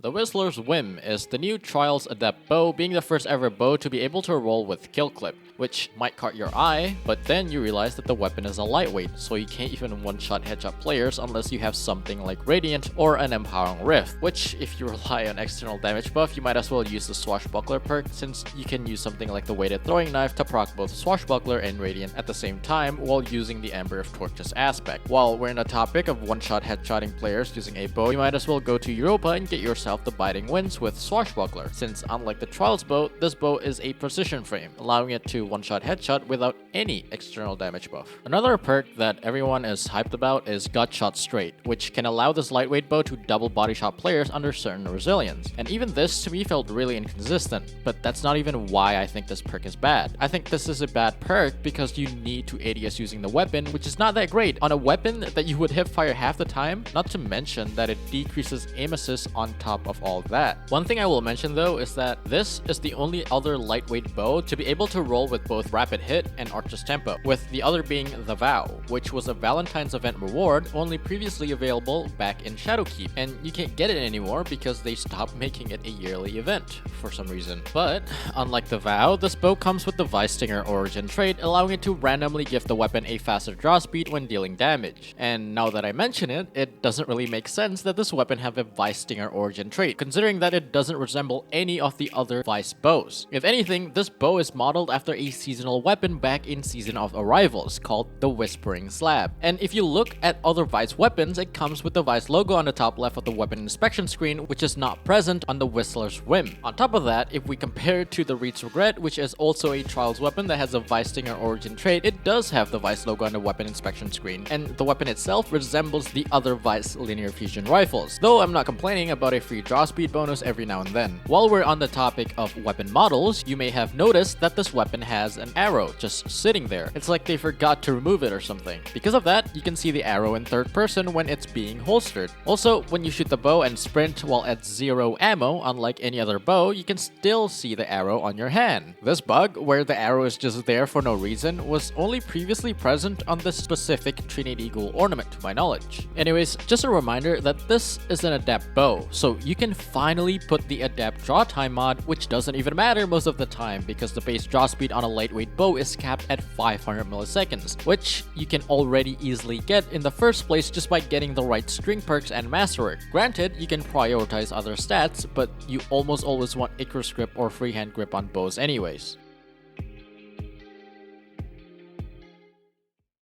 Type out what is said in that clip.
The Whistler's Whim is the new Trials Adept bow, being the first ever bow to be able to roll with kill clip, which might caught your eye, but then you realize that the weapon is a lightweight, so you can't even one-shot headshot players unless you have something like Radiant or an Empowering Rift, which if you rely on external damage buff, you might as well use the Swashbuckler perk, since you can use something like the weighted throwing knife to proc both Swashbuckler and Radiant at the same time while using the Ember of Torches aspect. While we're in the topic of one-shot headshotting players using a bow, you might as well go to Europa and get yourself the Biting Winds with Swashbuckler, since unlike the Trials bow, this bow is a precision frame, allowing it to one-shot headshot without any external damage buff. Another perk that everyone is hyped about is Gutshot Straight, which can allow this lightweight bow to double body shot players under certain resilience. And even this to me felt really inconsistent, but that's not even why I think this perk is bad. I think this is a bad perk because you need to ADS using the weapon, which is not that great on a weapon that you would hip fire half the time, not to mention that it decreases aim assist on top of all that. One thing I will mention though is that this is the only other lightweight bow to be able to roll with both rapid hit and Archer's tempo, with the other being the Vow, which was a Valentine's event reward only previously available back in Shadowkeep, and you can't get it anymore because they stopped making it a yearly event for some reason. But unlike the Vow, this bow comes with the Vice Stinger origin trait, allowing it to randomly give the weapon a faster draw speed when dealing damage. And now that I mention it, it doesn't really make sense that this weapon have a Vice Stinger origin trait, considering that it doesn't resemble any of the other Vice bows. If anything, this bow is modeled after a seasonal weapon back in Season of Arrivals called the Whispering Slab. And if you look at other Vice weapons, it comes with the Vice logo on the top left of the weapon inspection screen, which is not present on the Whistler's Whim. On top of that, if we compare it to the Reed's Regret, which is also a Trials weapon that has a Vice Stinger origin trait, it does have the Vice logo on the weapon inspection screen, and the weapon itself resembles the other Vice linear fusion rifles, though I'm not complaining about a free draw speed bonus every now and then. While we're on the topic of weapon models, you may have noticed that this weapon has an arrow just sitting there. It's like they forgot to remove it or something. Because of that, you can see the arrow in third person when it's being holstered. Also, when you shoot the bow and sprint while at 0 ammo, unlike any other bow, you can still see the arrow on your hand. This bug, where the arrow is just there for no reason, was only previously present on this specific Trinity Eagle ornament to my knowledge. Anyways, just a reminder that this is an adept bow, so you can finally put the adept draw time mod, which doesn't even matter most of the time because the base draw speed on a lightweight bow is capped at 500 milliseconds, which you can already easily get in the first place just by getting the right string perks and masterwork. Granted, you can prioritize other stats, but you almost always want Icarus grip or freehand grip on bows anyways.